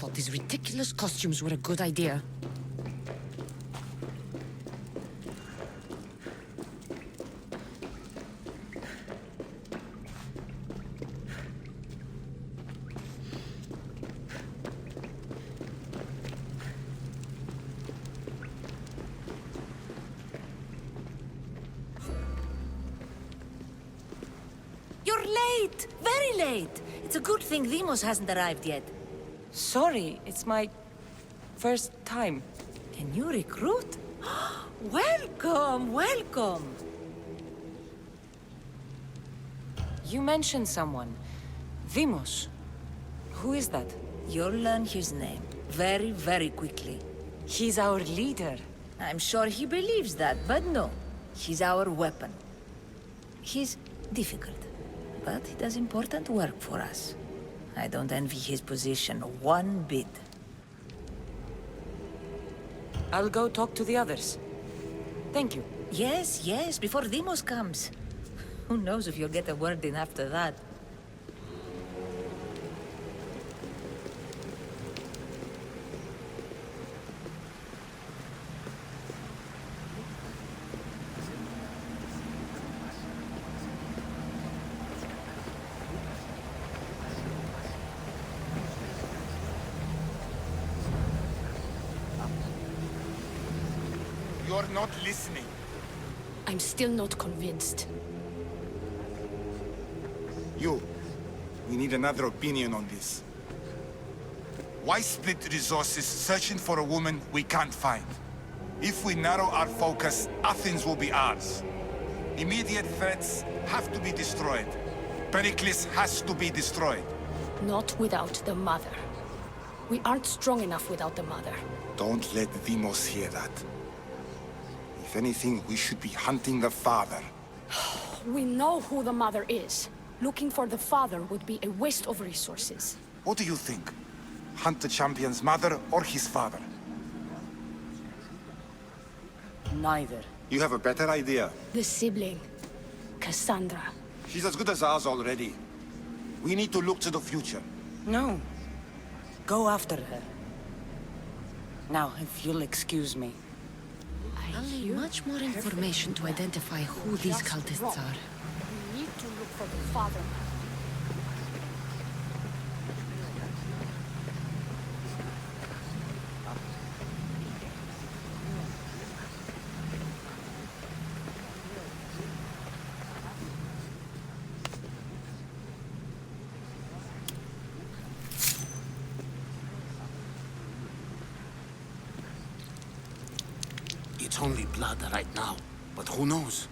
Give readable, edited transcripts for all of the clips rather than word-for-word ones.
thought these ridiculous costumes were a good idea. You're late! Very late! It's a good thing Demos hasn't arrived yet. Sorry, it's my first time. A new recruit? Welcome, welcome! You mentioned someone. Demos. Who is that? You'll learn his name very, very quickly. He's our leader. I'm sure he believes that, but no. He's our weapon. He's difficult, but he does important work for us. I don't envy his position one bit. I'll go talk to the others. Thank you. Yes, yes, before Demos comes. Who knows if you'll get a word in after that. You're not listening. I'm still not convinced. We need another opinion on this. Why split resources searching for a woman we can't find? If we narrow our focus, Athens will be ours. Immediate threats have to be destroyed. Pericles has to be destroyed. Not without the mother. We aren't strong enough without the mother. Don't let Demos hear that. If anything, we should be hunting the father. We know who the mother is. Looking for the father would be a waste of resources. What do you think? Hunt the champion's mother or his father? Neither. You have a better idea. The sibling, Cassandra. She's as good as ours already. We need to look to the future. No. Go after her. Now, if you'll excuse me. I'll need much more information to identify who these cultists are. We need to look for the father. It's only blood right now, but who knows?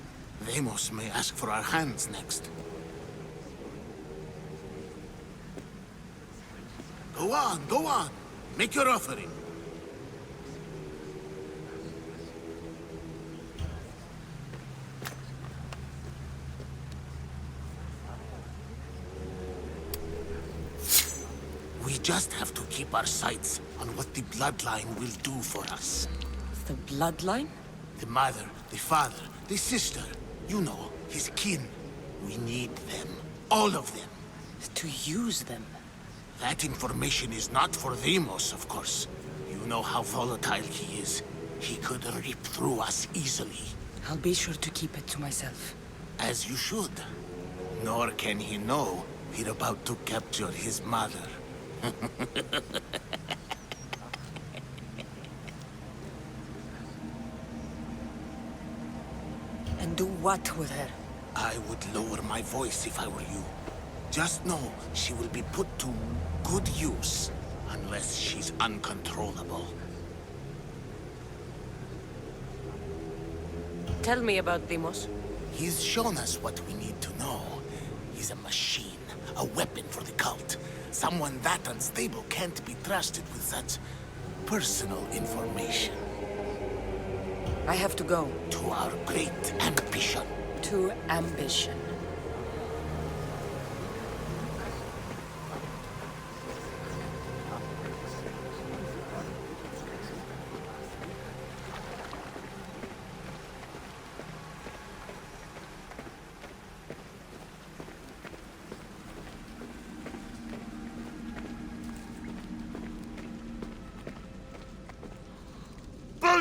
Demos may ask for our hands next. Go on, go on. Make your offering. We just have to keep our sights on what the bloodline will do for us. The bloodline? The mother, the father, the sister. You know, his kin. We need them. All of them. To use them. That information is not for Demos, of course. You know how volatile he is. He could rip through us easily. I'll be sure to keep it to myself. As you should. Nor can he know we're about to capture his mother. And do what with her? I would lower my voice if I were you. Just know she will be put to good use, unless she's uncontrollable. Tell me about Demos. He's shown us what we need to know. He's a machine, a weapon for the cult. Someone that unstable can't be trusted with such personal information. I have to go. To our great ambition. To ambition.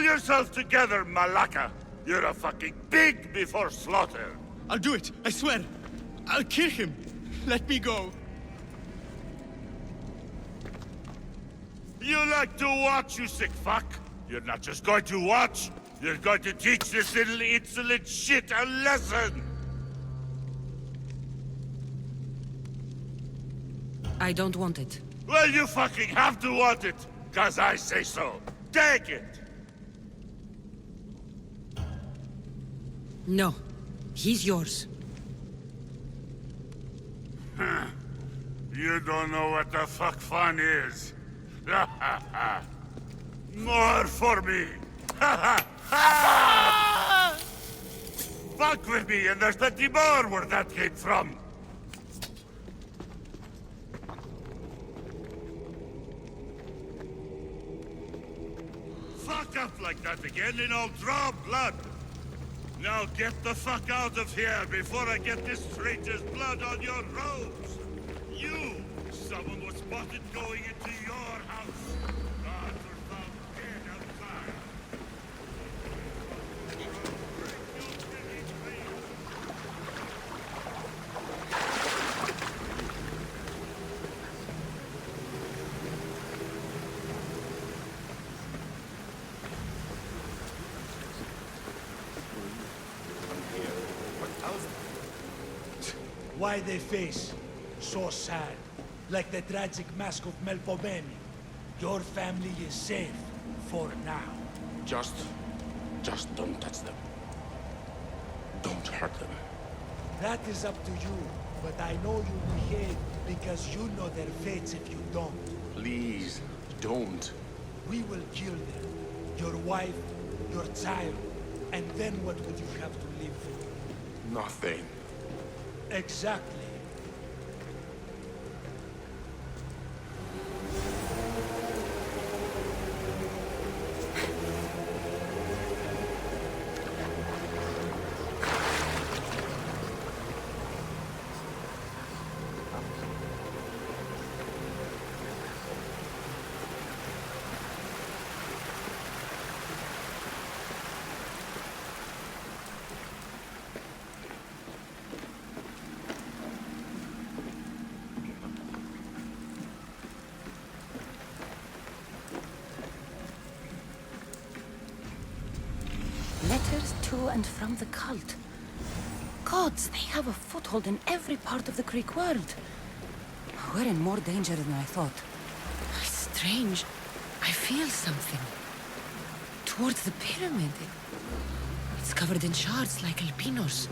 yourself together, Malaka! You're a fucking pig before slaughter! I'll do it, I swear. I'll kill him. Let me go. You like to watch, you sick fuck? You're not just going to watch, you're going to teach this little insolent shit a lesson! I don't want it. Well, you fucking have to want it, 'cause I say so. Take it! No. He's yours. You don't know what the fuck fun is. More for me! Fuck with me, and there's plenty more where that came from. Fuck up like that again, and I'll draw blood. Now get the fuck out of here before I get this traitor's blood on your robes! You! Someone was spotted going into your house! Guards were found dead outside! Why they face so sad, like the tragic mask of Melpomene. Your family is safe for now. Just don't touch them. Don't hurt them. That is up to you, but I know you behave because you know their fates if you don't. Please, don't. We will kill them. Your wife, your child, and then what would you have to live for? Nothing. Exactly. Letters to and from the cult. Gods, they have a foothold in every part of the Greek world. We're in more danger than I thought. Strange. I feel something. Towards the pyramid. It's covered in shards like albinos.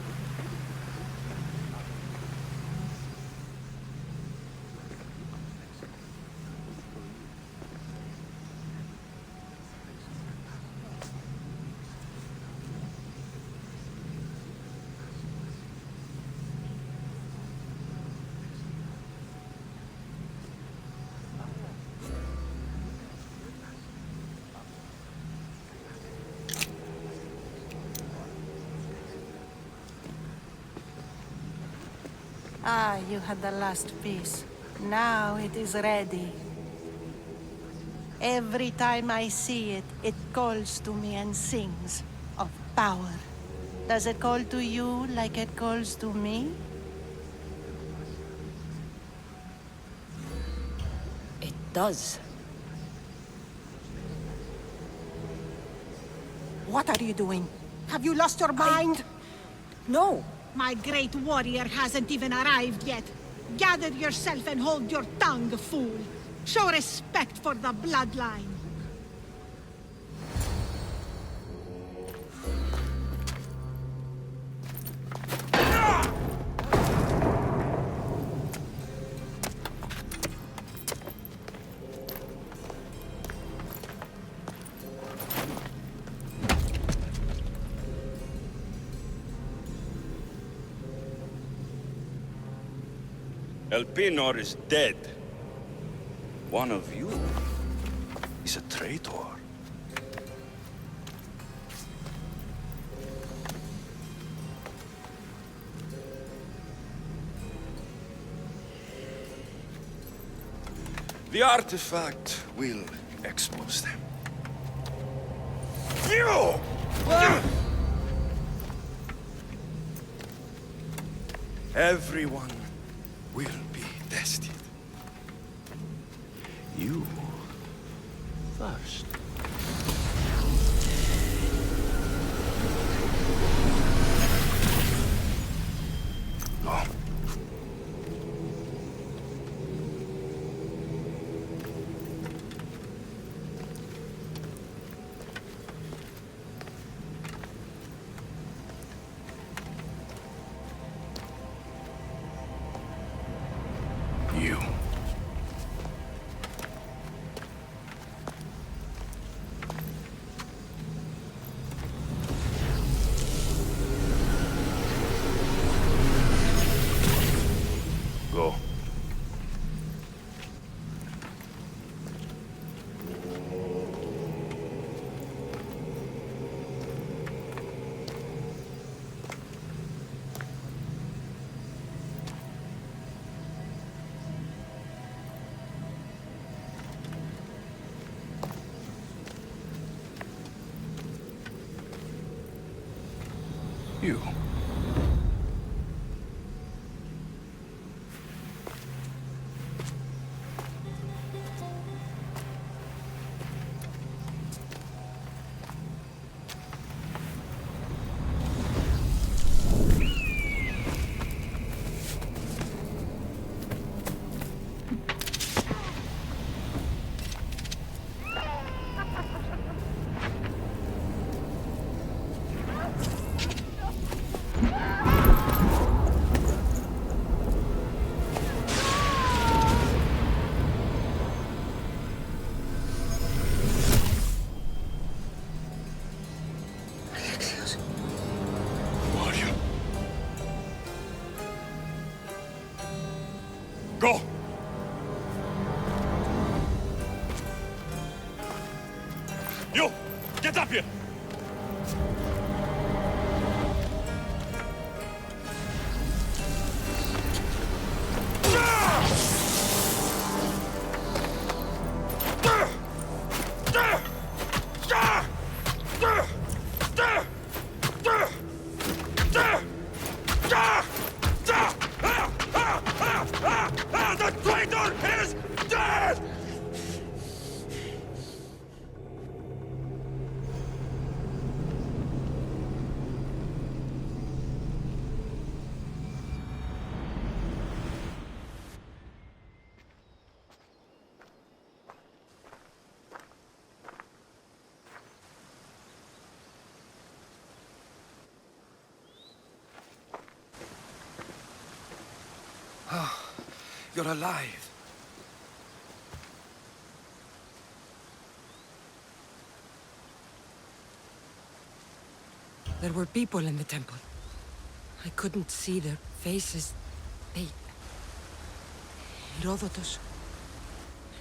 Ah, you had the last piece. Now it is ready. Every time I see it, it calls to me and sings of power. Does it call to you like it calls to me? It does. What are you doing? Have you lost your mind? No! My great warrior hasn't even arrived yet. Gather yourself and hold your tongue, fool. Show respect for the bloodline. Elpinor is dead. One of you is a traitor. The artifact will expose them. You! Everyone will be tested. You first. Go. You. Go. You. Go! You! Get up here! The traitor is dead! You're alive. There were people in the temple. I couldn't see their faces. Herodotus.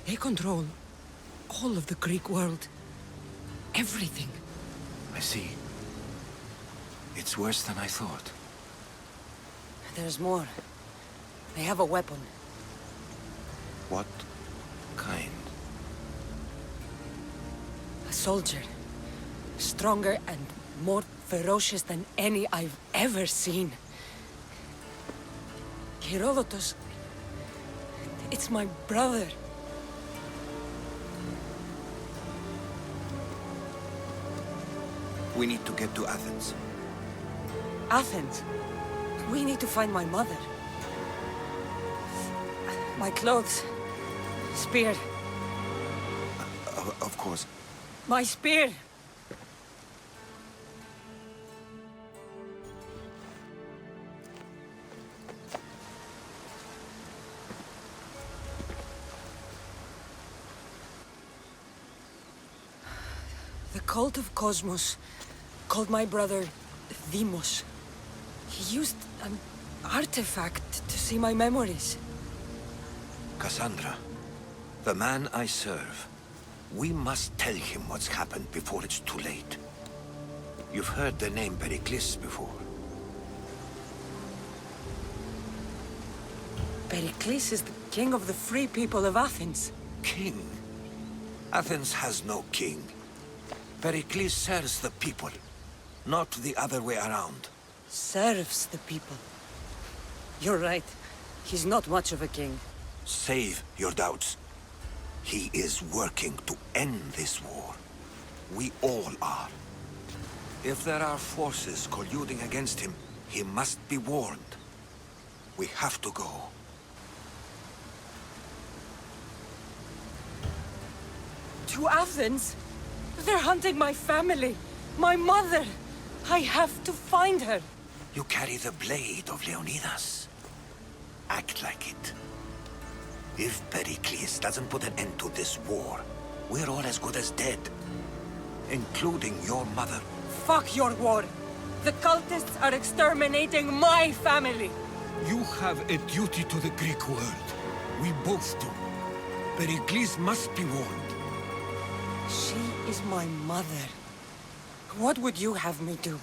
They control all of the Greek world. Everything. I see. It's worse than I thought. There's more. They have a weapon. What kind? A soldier. Stronger and more ferocious than any I've ever seen. Herodotus. It's my brother. We need to get to Athens. Athens? We need to find my mother. My clothes. Spear. Of course. My spear! The Cult of Kosmos called my brother Deimos. He used an artifact to see my memories. Cassandra, the man I serve. We must tell him what's happened before it's too late. You've heard the name Pericles before. Pericles is the king of the free people of Athens. King? Athens has no king. Pericles serves the people, not the other way around. Serves the people. You're right. He's not much of a king. Save your doubts. He is working to end this war. We all are. If there are forces colluding against him, he must be warned. We have to go. To Athens? They're hunting my family. My mother. I have to find her. You carry the blade of Leonidas. Act like it. If Pericles doesn't put an end to this war, we're all as good as dead. Including your mother. Fuck your war. The cultists are exterminating my family. You have a duty to the Greek world. We both do. Pericles must be warned. She is my mother. What would you have me do?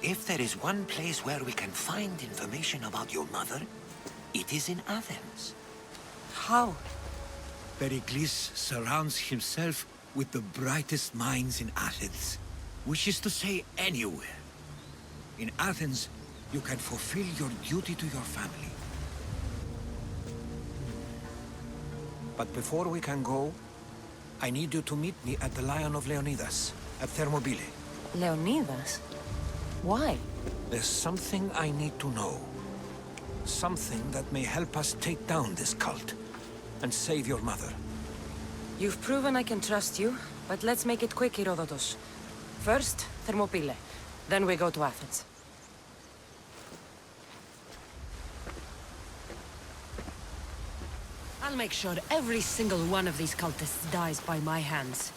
If there is one place where we can find information about your mother, it is in Athens. How? Pericles surrounds himself with the brightest minds in Athens. Which is to say, anywhere. In Athens, you can fulfill your duty to your family. But before we can go, I need you to meet me at the Lion of Leonidas, at Thermopylae. Leonidas? Why? There's something I need to know. Something that may help us take down this cult and save your mother. You've proven I can trust you, but let's make it quick, Herodotus. First, Thermopylae. Then we go to Athens. I'll make sure every single one of these cultists dies by my hands.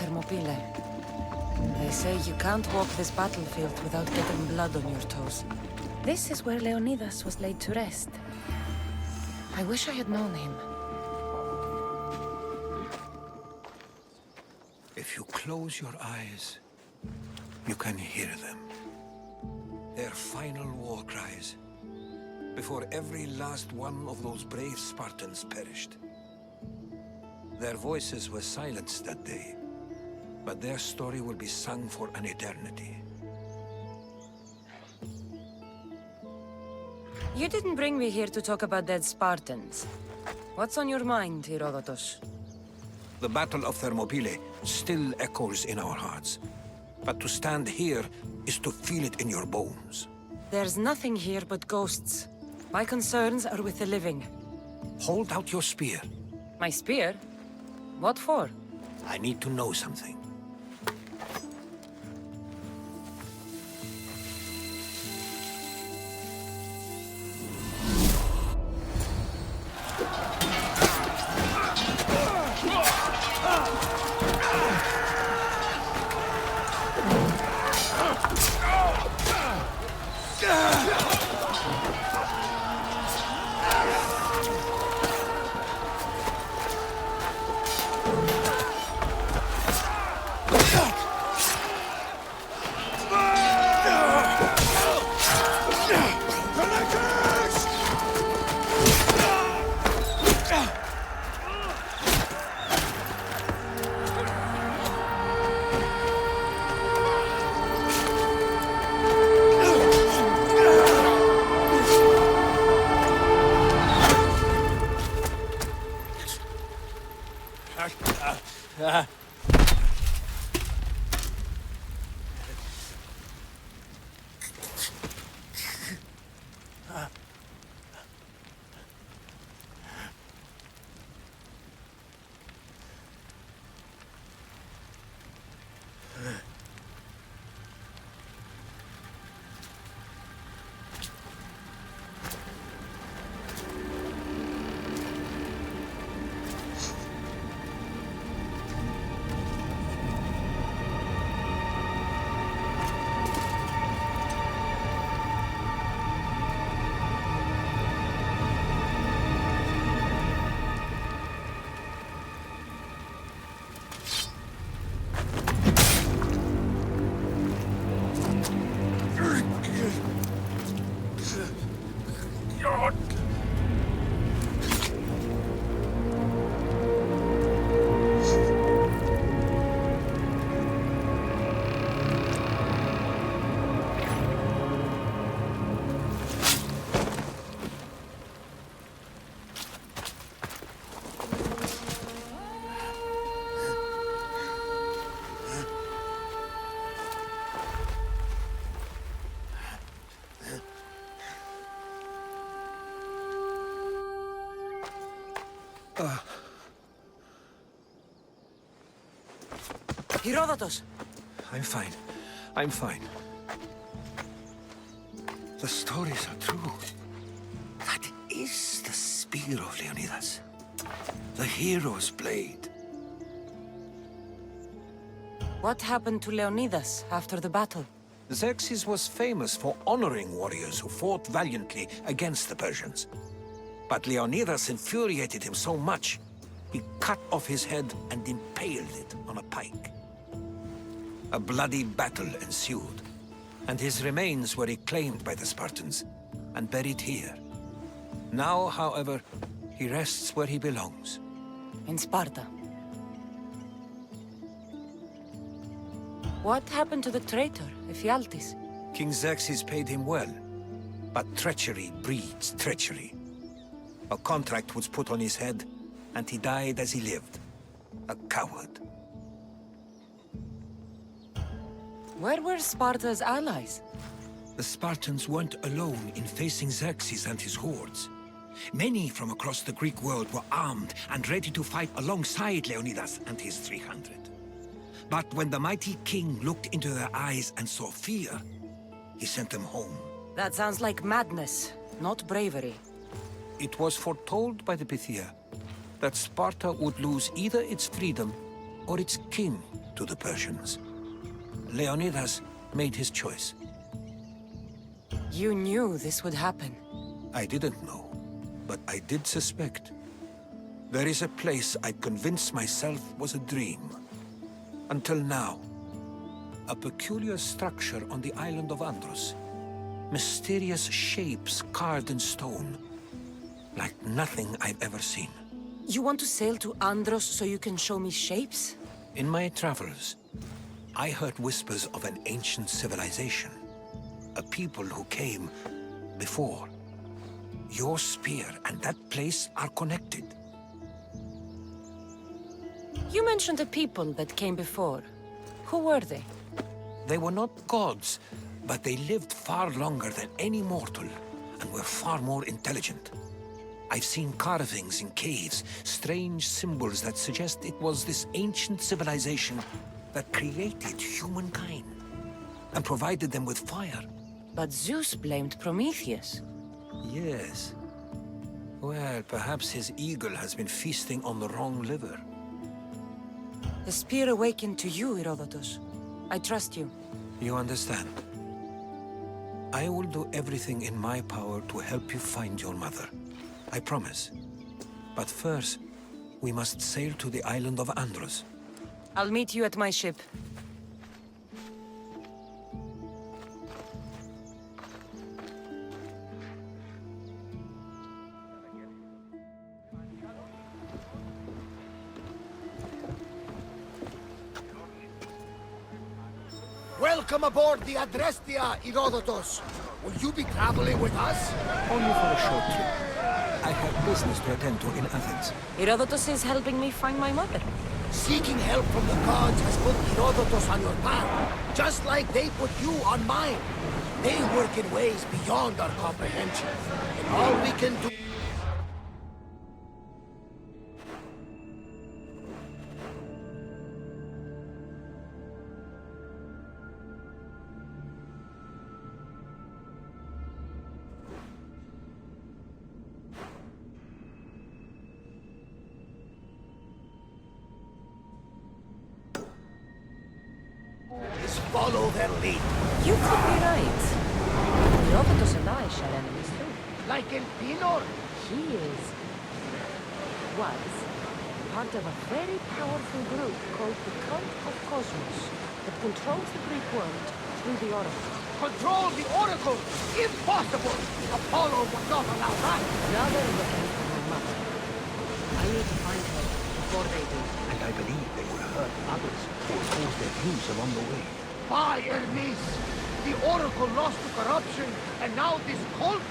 Thermopylae. They say you can't walk this battlefield without getting blood on your toes. This is where Leonidas was laid to rest. I wish I had known him. If you close your eyes, you can hear them. Their final war cries, before every last one of those brave Spartans perished. Their voices were silenced that day, but their story will be sung for an eternity. You didn't bring me here to talk about dead Spartans. What's on your mind, Herodotus? The Battle of Thermopylae still echoes in our hearts. But to stand here is to feel it in your bones. There's nothing here but ghosts. My concerns are with the living. Hold out your spear. My spear? What for? I need to know something. Herodotus! I'm fine. I'm fine. The stories are true. That is the spear of Leonidas. The hero's blade. What happened to Leonidas after the battle? Xerxes was famous for honoring warriors who fought valiantly against the Persians. But Leonidas infuriated him so much, he cut off his head and impaled it on a pike. A bloody battle ensued, and his remains were reclaimed by the Spartans and buried here. Now, however, he rests where he belongs. In Sparta. What happened to the traitor, Ephialtes? King Xerxes paid him well, but treachery breeds treachery. A contract was put on his head, and he died as he lived. A coward. Where were Sparta's allies? The Spartans weren't alone in facing Xerxes and his hordes. Many from across the Greek world were armed and ready to fight alongside Leonidas and his 300. But when the mighty king looked into their eyes and saw fear, he sent them home. That sounds like madness, not bravery. It was foretold by the Pythia that Sparta would lose either its freedom or its king to the Persians. Leonidas made his choice. You knew this would happen. I didn't know, but I did suspect. There is a place I convinced myself was a dream. Until now. A peculiar structure on the island of Andros. Mysterious shapes carved in stone. Like nothing I've ever seen. You want to sail to Andros so you can show me shapes? In my travels, I heard whispers of an ancient civilization. A people who came before. Your spear and that place are connected. You mentioned a people that came before. Who were they? They were not gods, but they lived far longer than any mortal, and were far more intelligent. I've seen carvings in caves, strange symbols that suggest it was this ancient civilization that created humankind, and provided them with fire. But Zeus blamed Prometheus. Yes. Well, perhaps his eagle has been feasting on the wrong liver. The spear awakened to you, Herodotus. I trust you. You understand? I will do everything in my power to help you find your mother. I promise. But first, we must sail to the island of Andros. I'll meet you at my ship. Welcome aboard the Adrestia, Herodotus. Will you be traveling with us? Only for a short trip. I have business to attend to in Athens. Herodotus is helping me find my mother. Seeking help from the gods has put Herodotus on your path, just like they put you on mine. They work in ways beyond our comprehension, and all we can do... is follow their lead. You could be right. Herodotus and I share enemies too. Like El Pinor? He was part of a very powerful group called the Cult of Kosmos that controls the Greek world through the Oracle. Control the Oracle? Impossible! Apollo would not allow that! Now they're looking for my mother. I need to find her before they do. And I believe they will hurt others who oppose their views along the way. By Hermes! The Oracle lost to corruption, and now this cult?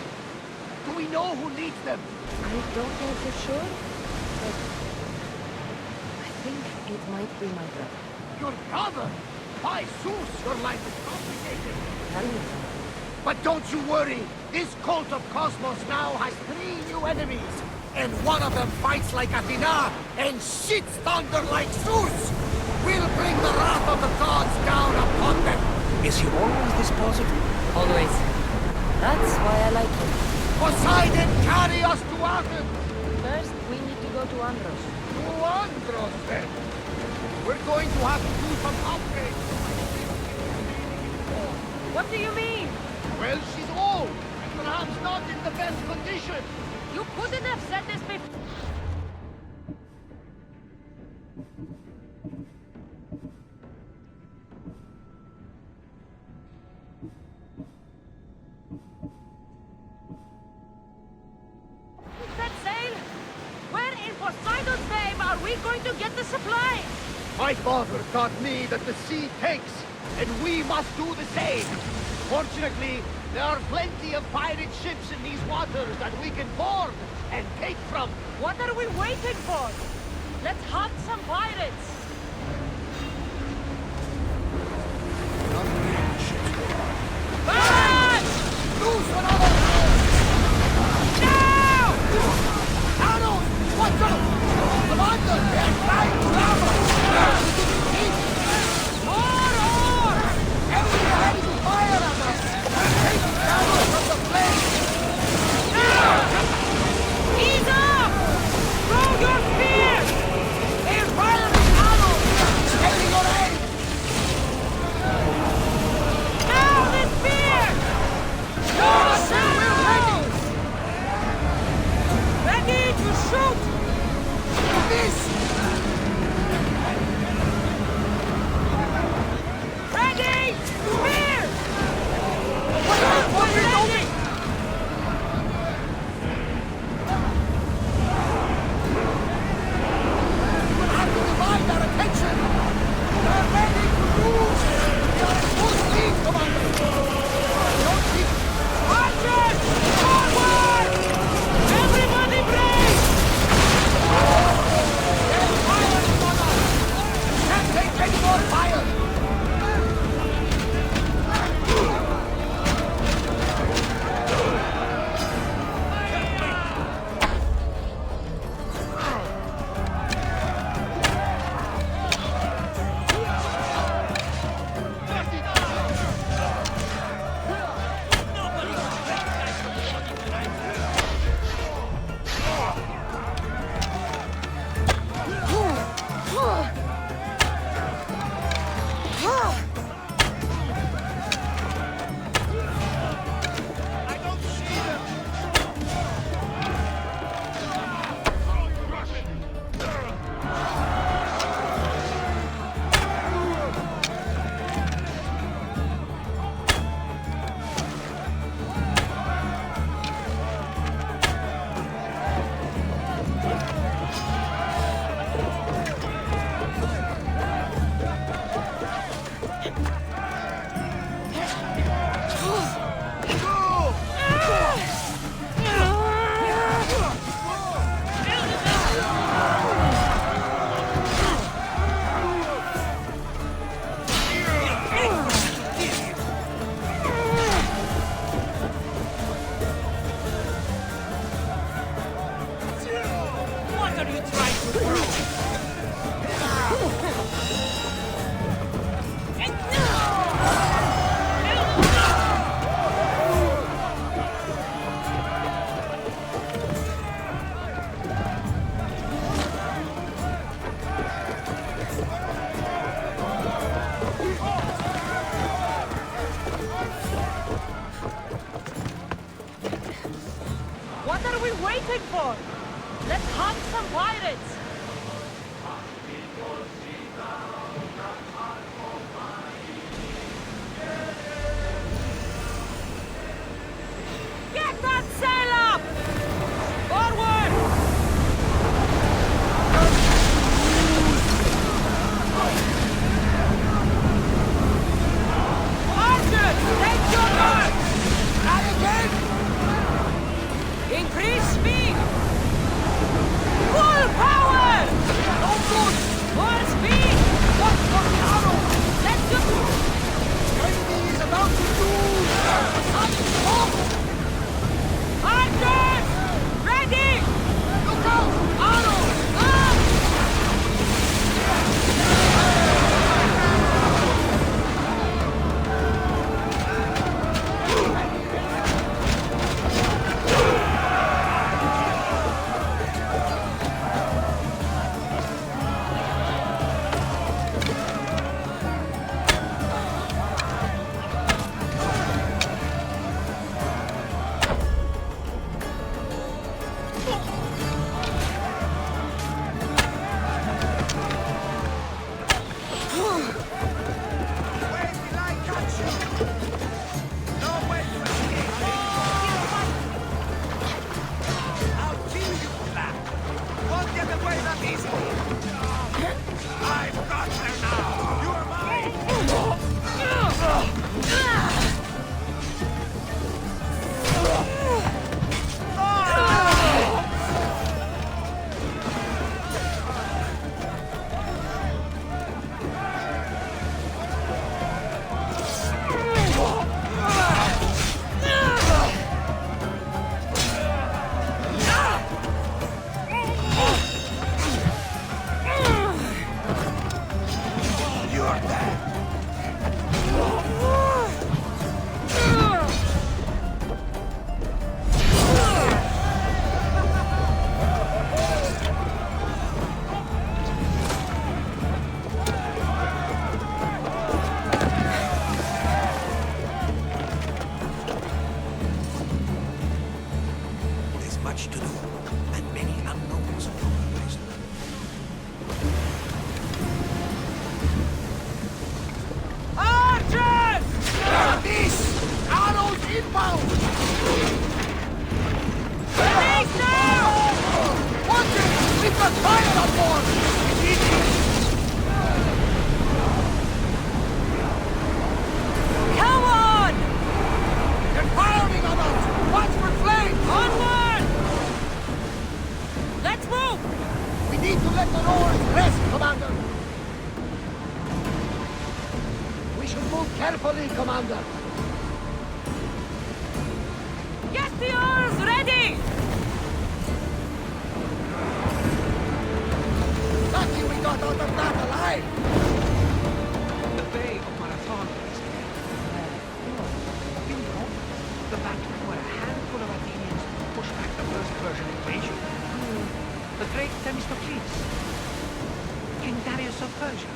Do we know who leads them? I don't know for sure, but I think it might be my brother. Your brother? By Zeus, your life is complicated. Tell me. But don't you worry. This Cult of Kosmos now has 3 new enemies. And one of them fights like Athena and shits thunder like Zeus. We'll bring the wrath of the gods down upon them. Is he always this positive? Always. That's why I like him. Poseidon, carry us to Athens! First, we need to go to Andros. To Andros, then. We're going to have to do some upgrades to my ship. What do you mean? Well, she's old, and perhaps not in the best condition. You couldn't have said this before. Set sail! Where in Poseidon's name are we going to get the supplies? My father taught me that the sea takes, and we must do the same. Fortunately, there are plenty of pirate ships in these waters that we can board and take from. What are we waiting for? Let's hunt some pirates! Loose another! Now! Arrows! Watch out! Commander, they're trying to ram us! More! Everyone ready to fire at us! Take the arrows from the flames! Ease up! Throw your spears! They're firing waiting for? Let's hunt some pirates! Get that sail up! Forward! Archers, take your mark! And again! Increase speed! Full power! No good! More speed! Watch for the arrow! Let's just... Enemy is about to do... Archers! Ready! Look out! Arrows! Up! Carefully, Commander! Get the oars ready! Lucky we got out of that alive! The Bay of Marathon is you know, the battle where a handful of Athenians pushed back the first Persian invasion. The great Themistocles. King Darius of Persia.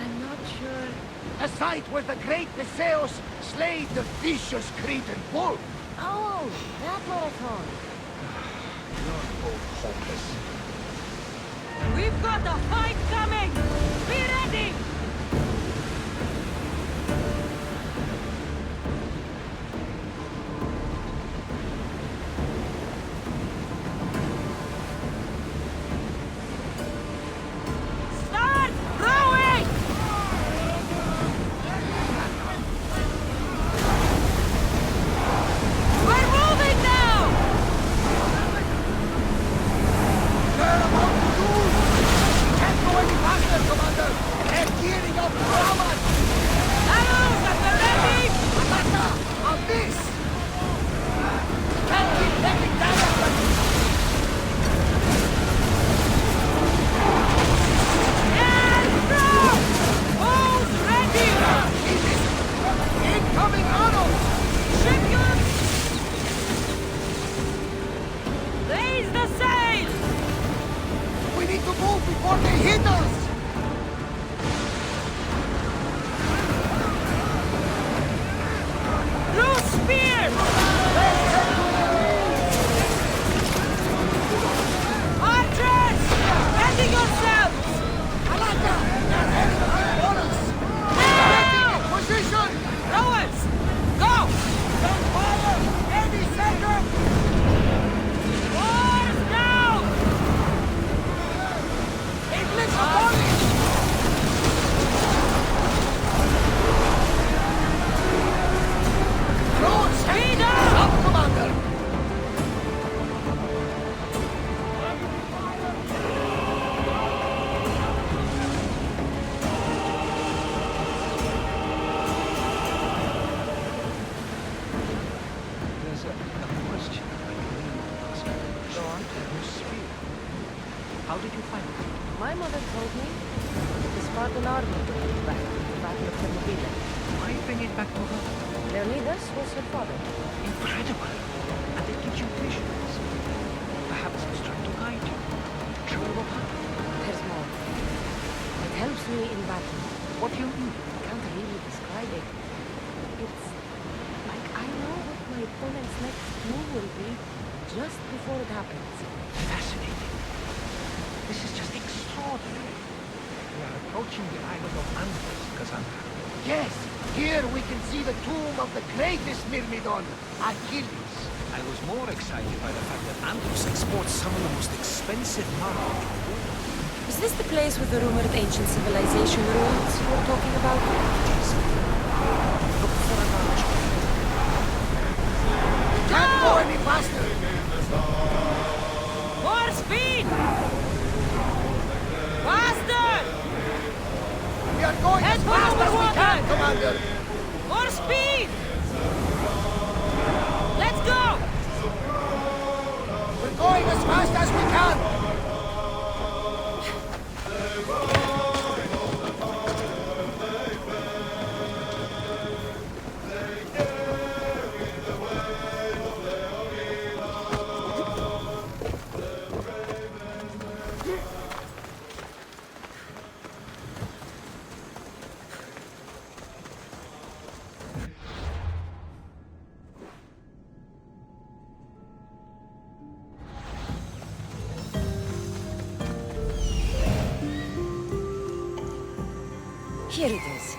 I'm not sure. A site where the great Theseus slayed the vicious Cretan bull! Oh, that marathon. You're both hopeless. We've got a fight coming! Be ready! Start rowing! We're moving now! They're about to lose! We can't go any faster, Commander! mother told me that the Spartan army came back from the Battle of Thermopylae. Why bring it back to her? Leonidas was her father. Incredible. And it gives you visions. Perhaps it's trying to guide you. Show you what happened. There's more. It helps me in battle. What do you mean? I can't really describe it. It's like I know what my opponent's next move will be just before it happens. Fascinating. This is just extraordinary. We are approaching the island of Animus, Cassandra. Yes, here we can see the tomb of the greatest Myrmidon, Achilles. I was more excited by the fact that Animus exports some of the most expensive marble. Is this the place with the rumored ancient civilization ruins you were talking about? Look for an arch. Can't go any faster! More speed! Faster! We are going as fast as we can, Commander! More speed! Let's go! We're going as fast as we can! Here it is.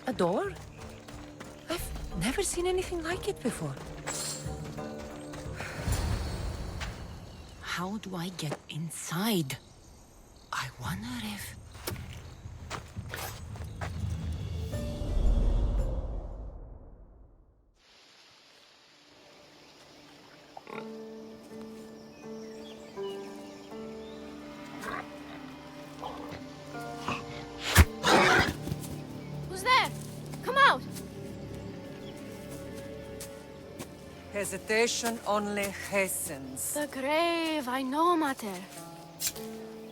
A door? I've never seen anything like it before. How do I get inside? I wonder if... Hesitation only hastens. The grave, I know, Mater.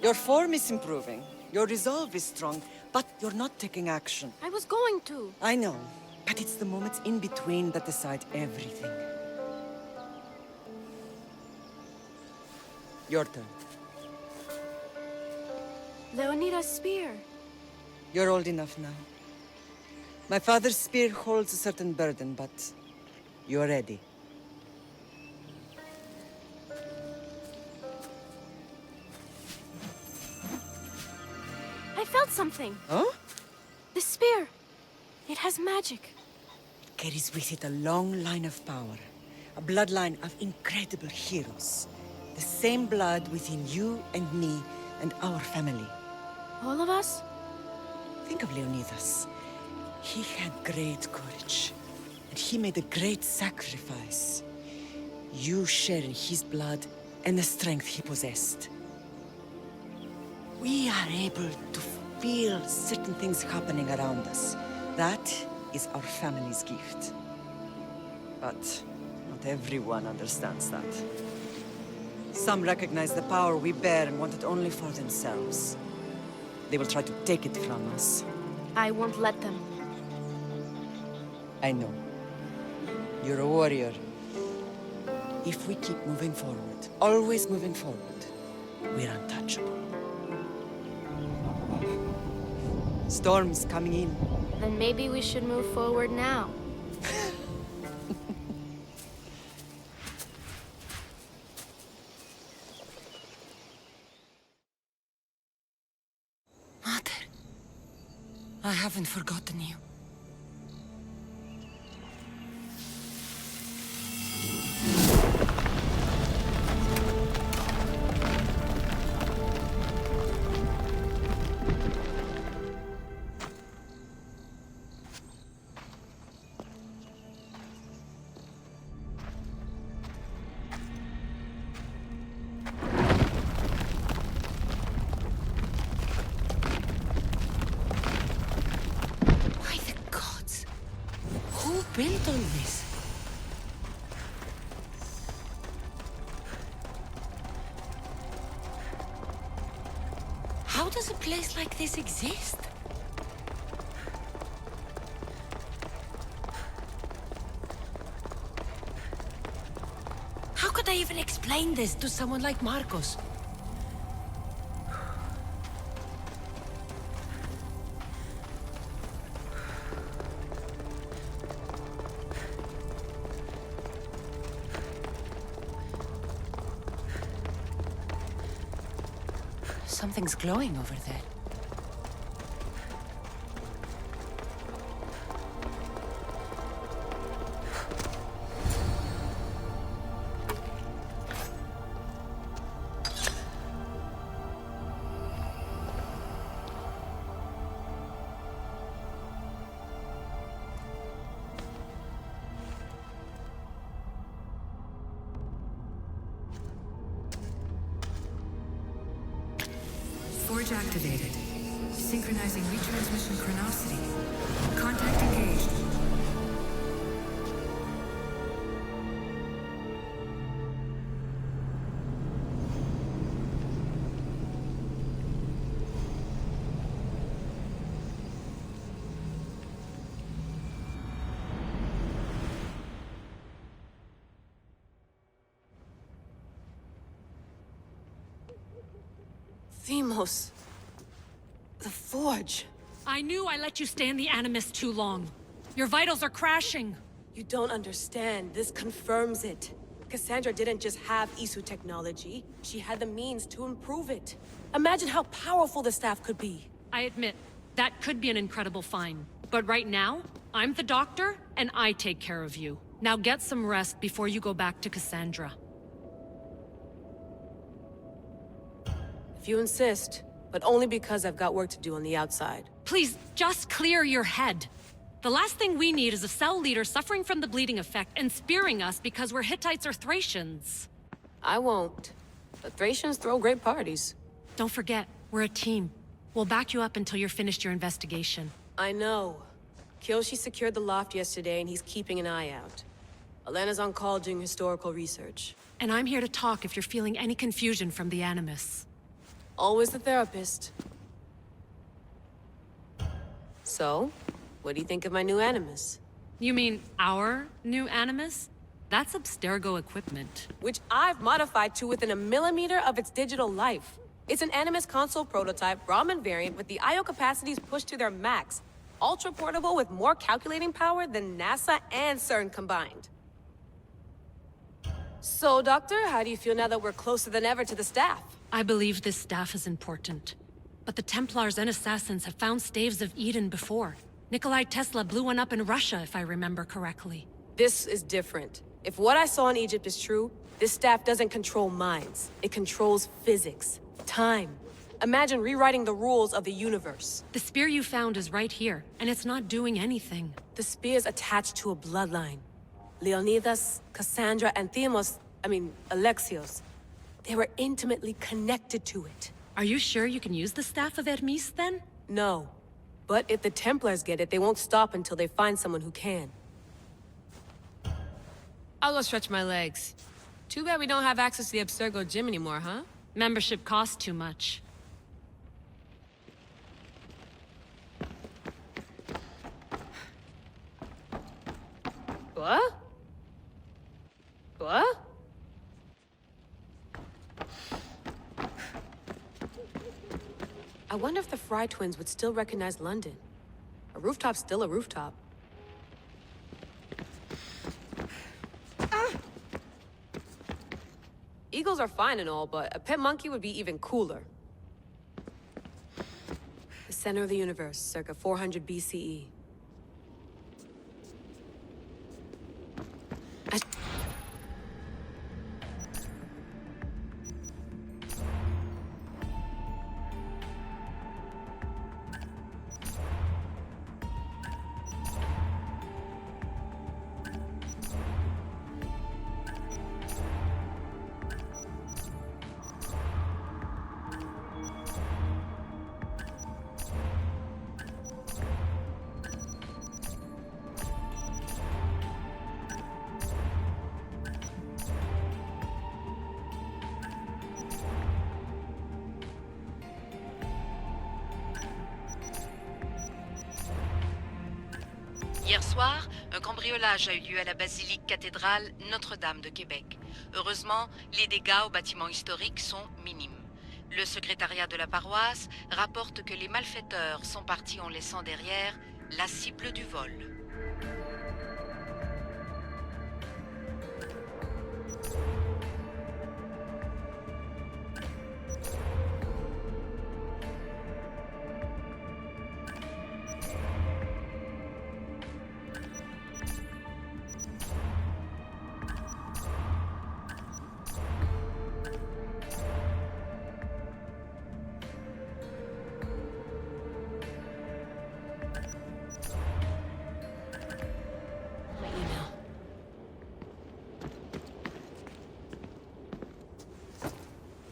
Your form is improving. Your resolve is strong, but you're not taking action. I was going to. I know, but it's the moments in between that decide everything. Your turn. Leonidas' spear. You're old enough now. My father's spear holds a certain burden, but you're ready. I felt something. Huh? The spear. It has magic. Carries with it a long line of power. A bloodline of incredible heroes. The same blood within you and me and our family. All of us? Think of Leonidas. He had great courage. And he made a great sacrifice. You share in his blood and the strength he possessed. We are able to feel certain things happening around us. That is our family's gift. But not everyone understands that. Some recognize the power we bear and want it only for themselves. They will try to take it from us. I won't let them. I know. You're a warrior. If we keep moving forward, always moving forward, we're untouchable. Storm's coming in. Then maybe we should move forward now. Mother, I haven't forgotten you. built on this? How does a place like this exist? How could I even explain this to someone like Marcos? Something's glowing over there. Forge activated. Synchronizing retransmission chronicity. Contact engaged. Themos. The Forge. I knew I let you stay in the Animus too long. Your vitals are crashing. You don't understand. This confirms it. Cassandra didn't just have Isu technology. She had the means to improve it. Imagine how powerful the staff could be. I admit, that could be an incredible find. But right now, I'm the doctor, and I take care of you. Now get some rest before you go back to Cassandra. If you insist, but only because I've got work to do on the outside. Please, just clear your head. The last thing we need is a cell leader suffering from the bleeding effect and spearing us because we're Hittites or Thracians. I won't. The Thracians throw great parties. Don't forget, we're a team. We'll back you up until you're finished your investigation. I know. Kyoshi secured the loft yesterday and he's keeping an eye out. Elena's on call doing historical research. And I'm here to talk if you're feeling any confusion from the Animus. Always the therapist. So, what do you think of my new Animus? You mean our new Animus? That's Abstergo equipment. Which I've modified to within a millimeter of its digital life. It's an Animus console prototype, Brahmin variant with the I/O capacities pushed to their max. Ultra portable with more calculating power than NASA and CERN combined. So, Doctor, how do you feel now that we're closer than ever to the staff? I believe this staff is important. But the Templars and Assassins have found staves of Eden before. Nikolai Tesla blew one up in Russia, if I remember correctly. This is different. If what I saw in Egypt is true, this staff doesn't control minds. It controls physics, time. Imagine rewriting the rules of the universe. The spear you found is right here, and it's not doing anything. The spear's attached to a bloodline. Leonidas, Cassandra, and Alexios. They were intimately connected to it. Are you sure you can use the staff of Hermes, then? No. But if the Templars get it, they won't stop until they find someone who can. I'll go stretch my legs. Too bad we don't have access to the Abstergo gym anymore, huh? Membership costs too much. What? What? I wonder if the Fry twins would still recognize London. A rooftop's still a rooftop. Eagles are fine and all, but a pet monkey would be even cooler. The center of the universe, circa 400 BCE. Hier soir, un cambriolage a eu lieu à la basilique cathédrale Notre-Dame de Québec. Heureusement, les dégâts au bâtiment historique sont minimes. Le secrétariat de la paroisse rapporte que les malfaiteurs sont partis en laissant derrière la cible du vol.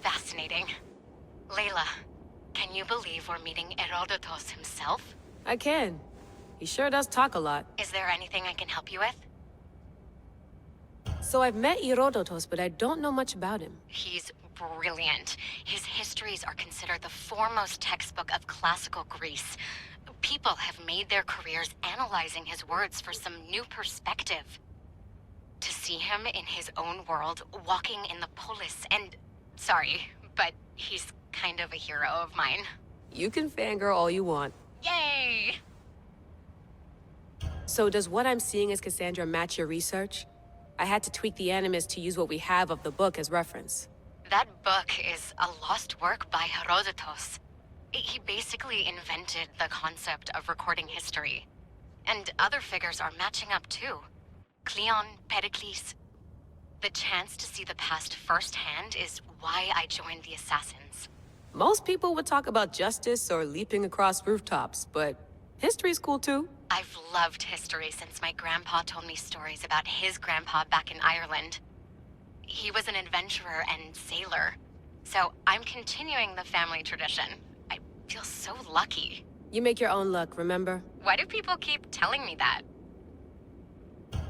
Fascinating. Layla, can you believe we're meeting Herodotus himself? I can. He sure does talk a lot. Is there anything I can help you with? So I've met Herodotus, but I don't know much about him. He's brilliant. His histories are considered the foremost textbook of classical Greece. People have made their careers analyzing his words for some new perspective. To see him in his own world, walking in the polis, and... Sorry, but he's kind of a hero of mine. You can fangirl all you want. Yay! So does what I'm seeing as Cassandra match your research? I had to tweak the Animus to use what we have of the book as reference. That book is a lost work by Herodotus. He basically invented the concept of recording history. And other figures are matching up too. Cleon, Pericles. The chance to see the past firsthand is why I joined the Assassins. Most people would talk about justice or leaping across rooftops, but history's cool too. I've loved history since my grandpa told me stories about his grandpa back in Ireland. He was an adventurer and sailor, so I'm continuing the family tradition. I feel so lucky. You make your own luck, remember? Why do people keep telling me that?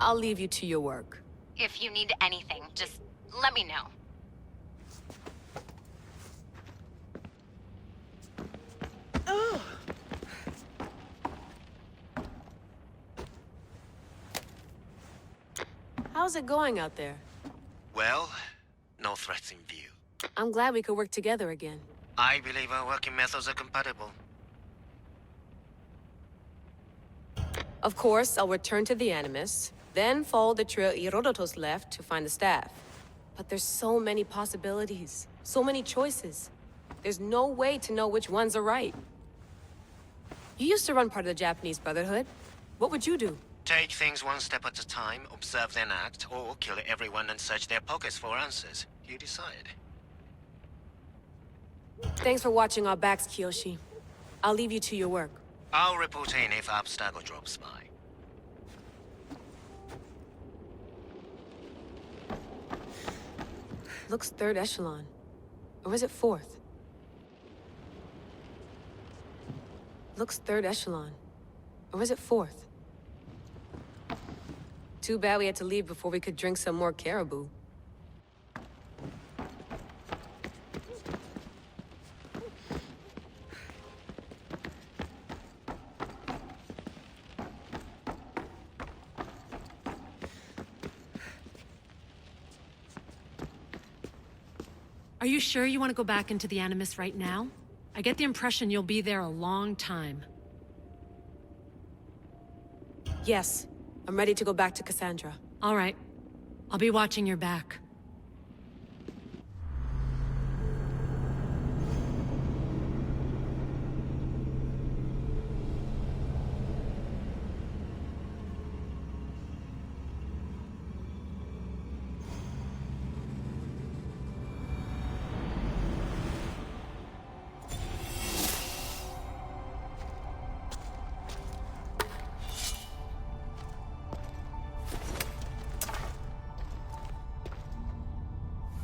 I'll leave you to your work. If you need anything, just let me know. How's it going out there? Well, no threats in view. I'm glad we could work together again. I believe our working methods are compatible. Of course, I'll return to the Animus, then follow the trail Herodotus left to find the staff. But there's so many possibilities, so many choices. There's no way to know which ones are right. You used to run part of the Japanese Brotherhood. What would you do? Take things one step at a time, observe then act, or kill everyone and search their pockets for answers. You decide. Thanks for watching our backs, Kiyoshi. I'll leave you to your work. I'll report in if Abstergo drops by. Looks third echelon. Or is it fourth? Looks third echelon. Or is it fourth? Too bad we had to leave before we could drink some more caribou. Are you sure you want to go back into the Animus right now? I get the impression you'll be there a long time. Yes. I'm ready to go back to Cassandra. All right. I'll be watching your back.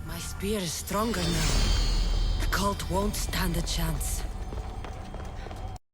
My spear is stronger now. The cult won't stand a chance.